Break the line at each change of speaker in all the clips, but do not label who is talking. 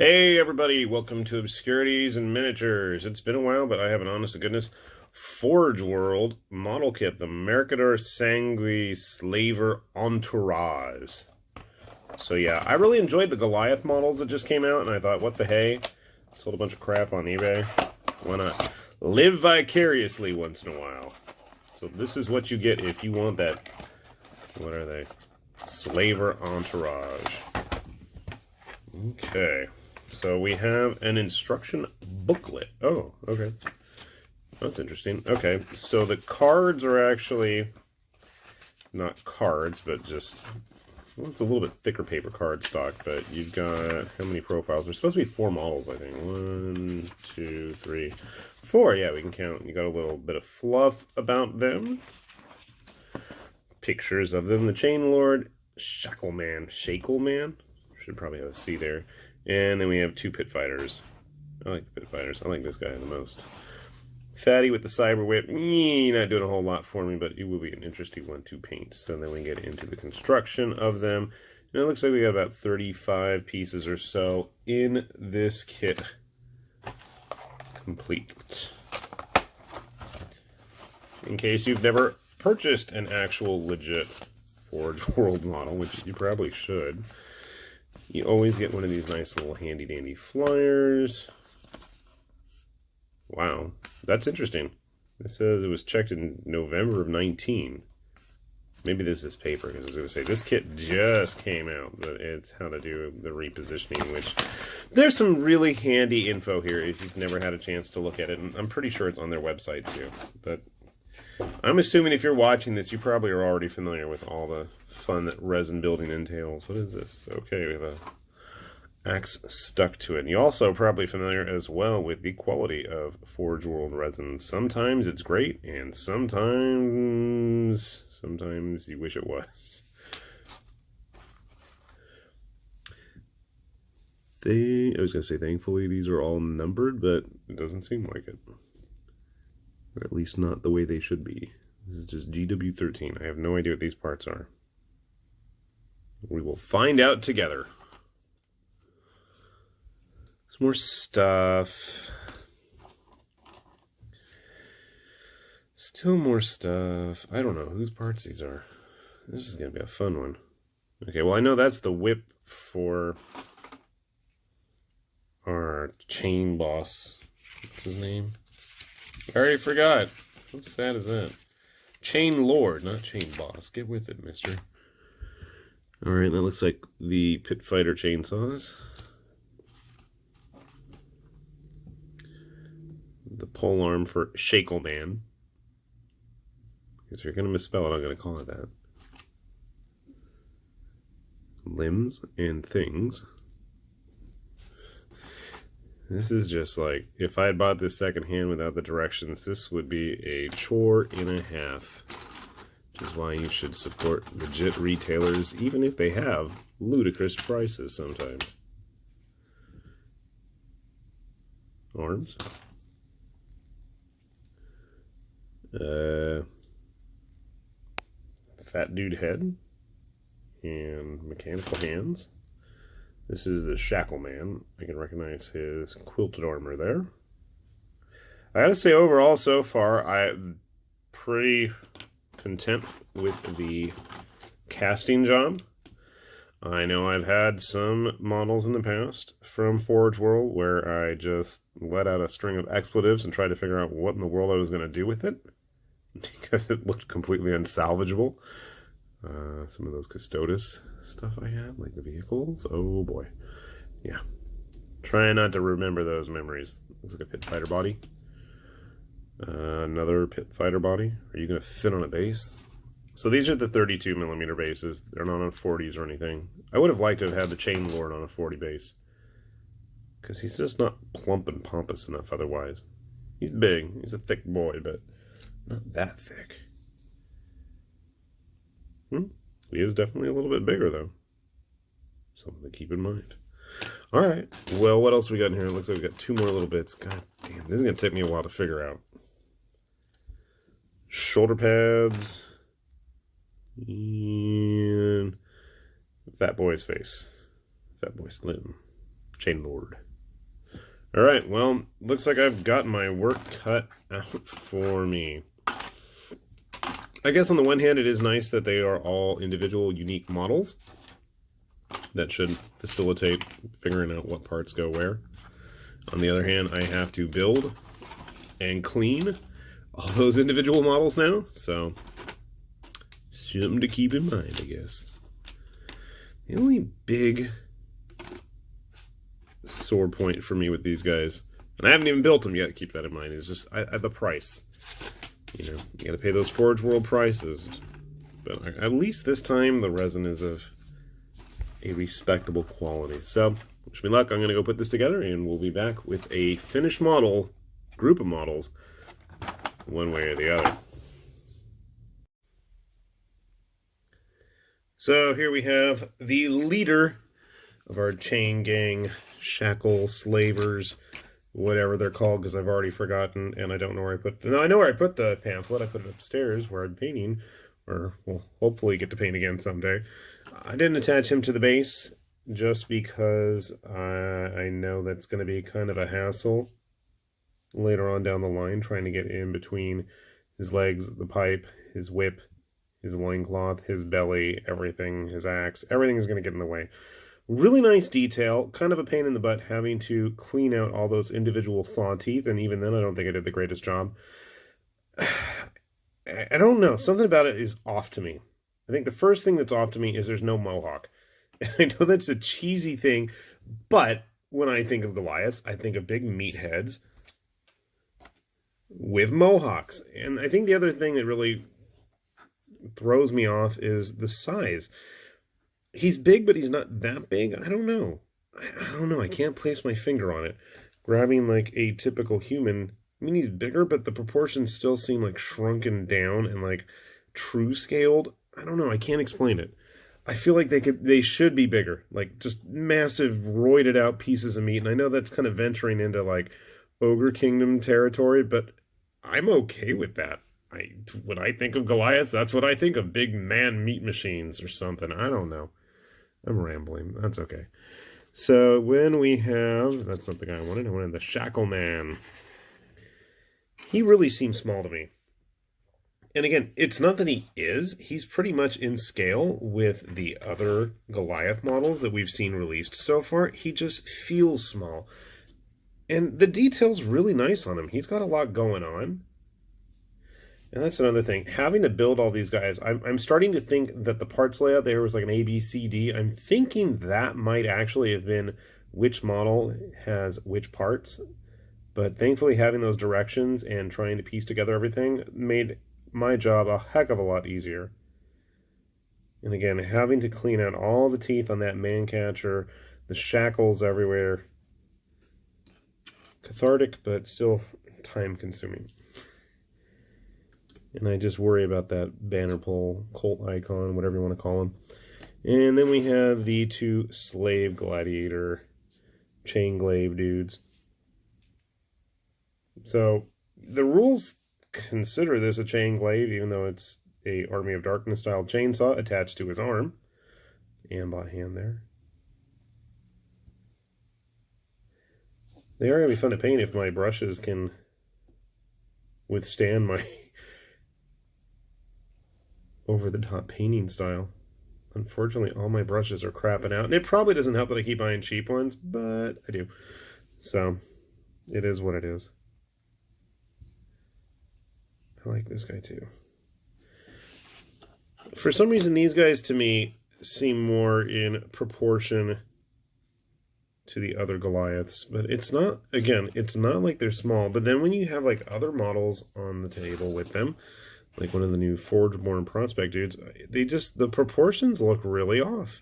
Hey everybody, welcome to Obscurities and Miniatures. It's been a while, but I have an honest to goodness Forge World model kit, the Mercator Sanguis Slaver Entourage. So yeah, I really enjoyed the Goliath models that just came out, and I thought, what the hey? Sold a bunch of crap on eBay. Why not live vicariously once in a while? So this is what you get if you want that, what are they? Slaver Entourage. Okay. So we have an instruction booklet. Oh, okay. That's interesting. Okay, so the cards are actually not cards, but just, well, it's a little bit thicker paper card stock, but you've got, how many profiles? There's supposed to be 4 models, I think. 1, 2, 3, 4. Yeah, we can count. You got a little bit of fluff about them. Pictures of them. The Chain Lord, Shackleman. Should probably have a C there. And then we have 2 pit fighters. I like the pit fighters. I like this guy the most. Fatty with the cyber whip. Not doing a whole lot for me, but it will be an interesting one to paint. So then we get into the construction of them. And it looks like we got about 35 pieces or so in this kit. Complete. In case you've never purchased an actual legit Forge World model, which you probably should. You always get one of these nice little handy-dandy flyers. Wow, that's interesting. This says it was checked in November of 19. Maybe this is paper, because I was going to say, this kit just came out, but it's how to do the repositioning, which there's some really handy info here if you've never had a chance to look at it, and I'm pretty sure it's on their website too. But I'm assuming if you're watching this, you probably are already familiar with all the fun that resin building entails. What is this? Okay, we have a axe stuck to it. And you're also probably familiar as well with the quality of Forge World resin. Sometimes it's great, and sometimes you wish it was. I was going to say, thankfully, these are all numbered, but it doesn't seem like it. Or at least not the way they should be. This is just GW13. I have no idea what these parts are. We will find out together. Some more stuff. Still more stuff. I don't know whose parts these are. This is going to be a fun one. Okay, well, I know that's the whip for our chain boss. What's his name? I already forgot. How sad is that? Chain Lord, not Chain Boss. Get with it, mister. Alright, that looks like the pit fighter chainsaws. The pole arm for Shackleman. If you're going to misspell it, I'm going to call it that. Limbs and things. This is just like, if I had bought this secondhand without the directions, this would be a chore and a half. Which is why you should support legit retailers, even if they have ludicrous prices sometimes. Arms. Fat dude head. And mechanical hands. This is the Shackleman. I can recognize his quilted armor there. I gotta say, overall, so far, I'm pretty content with the casting job. I know I've had some models in the past from Forge World where I just let out a string of expletives and tried to figure out what in the world I was going to do with it, because it looked completely unsalvageable. Some of those Custodes stuff I had, like the vehicles. Oh boy. Yeah. Trying not to remember those memories. Looks like a pit fighter body. Another pit fighter body. Are you going to fit on a base? So these are the 32mm bases. They're not on 40s or anything. I would have liked to have had the Chain Lord on a 40 base, because he's just not plump and pompous enough otherwise. He's big. He's a thick boy, but not that thick. He is definitely a little bit bigger, though. Something to keep in mind. Alright, well, what else we got in here? It looks like we got 2 more little bits. God damn, this is going to take me a while to figure out. Shoulder pads. And Fat Boy's face. Fat Boy Slim. Chain Lord. Alright, well, looks like I've got my work cut out for me. I guess on the one hand, it is nice that they are all individual, unique models. That should facilitate figuring out what parts go where. On the other hand, I have to build and clean all those individual models now, so something to keep in mind, I guess. The only big sore point for me with these guys, and I haven't even built them yet, keep that in mind, is just the price. You know, you gotta pay those Forge World prices. But at least this time, the resin is of a respectable quality. So, wish me luck. I'm gonna go put this together, and we'll be back with a finished model, group of models, one way or the other. So here we have the leader of our chain gang, shackle slavers, whatever they're called, because I've already forgotten, and I don't know where I put them. No, I know where I put the pamphlet. I put it upstairs where I'm painting, or will hopefully get to paint again someday. I didn't attach him to the base just because I know that's going to be kind of a hassle later on down the line, trying to get in between his legs, the pipe, his whip, his loincloth, his belly, everything, his axe. Everything is going to get in the way. Really nice detail, kind of a pain in the butt having to clean out all those individual saw teeth, and even then I don't think I did the greatest job. I don't know, something about it is off to me. I think the first thing that's off to me is there's no mohawk. I know that's a cheesy thing, but when I think of Goliaths, I think of big meatheads with mohawks. And I think the other thing that really throws me off is the size. He's big, but he's not that big. I don't know. I don't know. I can't place my finger on it. Grabbing like a typical human, I mean, he's bigger, but the proportions still seem like shrunken down and like true scaled. I don't know. I can't explain it. I feel like they should be bigger, like just massive roided out pieces of meat. And I know that's kind of venturing into like Ogre Kingdom territory, but I'm okay with that. When I think of Goliath, that's what I think of, big man meat machines or something. I don't know. I'm rambling. That's okay. So when we have, that's not the guy I wanted the Shackle Man. He really seems small to me. And again, it's not that he is. He's pretty much in scale with the other Goliath models that we've seen released so far. He just feels small. And the detail's really nice on him. He's got a lot going on. And that's another thing. Having to build all these guys, I'm starting to think that the parts layout there was like an A, B, C, D. I'm thinking that might actually have been which model has which parts. But thankfully having those directions and trying to piece together everything made my job a heck of a lot easier. And again, having to clean out all the teeth on that man catcher, the shackles everywhere. Cathartic, but still time consuming. And I just worry about that banner pole, cult icon, whatever you want to call them. And then we have the two slave gladiator chain glaive dudes. So the rules consider this a chain glaive, even though it's a Army of Darkness style chainsaw attached to his arm. Ambot hand there. They are going to be fun to paint if my brushes can withstand my over-the-top painting style. Unfortunately, all my brushes are crapping out. And it probably doesn't help that I keep buying cheap ones, but I do. So, it is what it is. I like this guy too. For some reason, these guys to me seem more in proportion to the other Goliaths. But it's not, again, it's not like they're small. But then when you have like other models on the table with them, like one of the new Forgeborn Prospect dudes, the proportions look really off.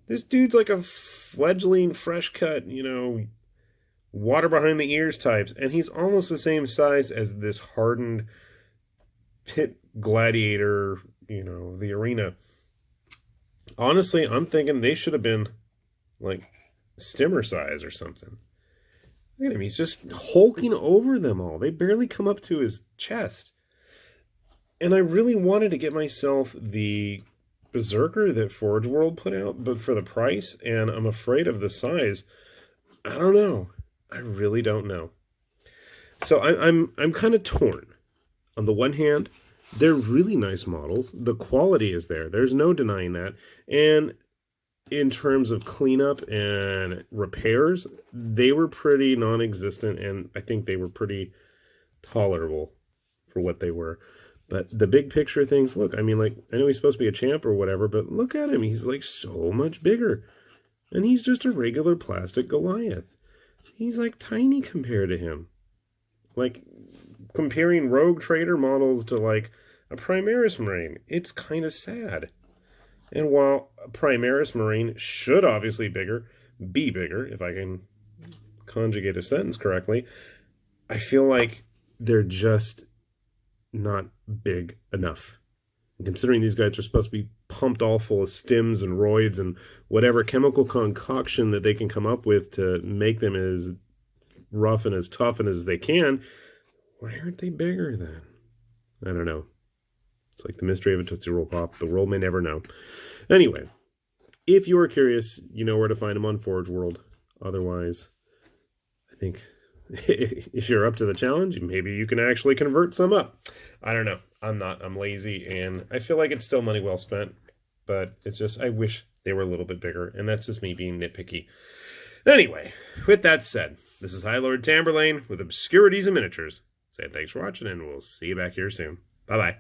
This dude's like a fledgling, fresh cut, you know, water behind the ears types, and he's almost the same size as this hardened pit gladiator, you know, the arena. Honestly, I'm thinking they should have been like Stimmer size or something. Look at him, he's just hulking over them all. They barely come up to his chest. And I really wanted to get myself the Berzerker that Forge World put out, but for the price, and I'm afraid of the size. I don't know. I really don't know. So I'm kind of torn. On the one hand, they're really nice models. The quality is there. There's no denying that. And in terms of cleanup and repairs, they were pretty non-existent, and I think they were pretty tolerable for what they were. But the big picture things, look, I mean, like, I know he's supposed to be a champ or whatever, but look at him. He's like so much bigger. And he's just a regular plastic Goliath. He's like tiny compared to him. Like, comparing Rogue Trader models to like a Primaris Marine, it's kind of sad. And while a Primaris Marine should obviously be bigger, if I can conjugate a sentence correctly, I feel like they're just not big enough. And considering these guys are supposed to be pumped all full of stims and roids and whatever chemical concoction that they can come up with to make them as rough and as tough and as they can, why aren't they bigger then? I don't know. It's like the mystery of a Tootsie Roll Pop. The world may never know. Anyway, if you're curious, you know where to find them on Forge World. Otherwise, I think if you're up to the challenge, maybe you can actually convert some up. I don't know. I'm not. I'm lazy, and I feel like it's still money well spent. But it's just, I wish they were a little bit bigger, and that's just me being nitpicky. Anyway, with that said, this is High Lord Tamberlane with Obscurities and Miniatures. Saying thanks for watching, and we'll see you back here soon. Bye-bye.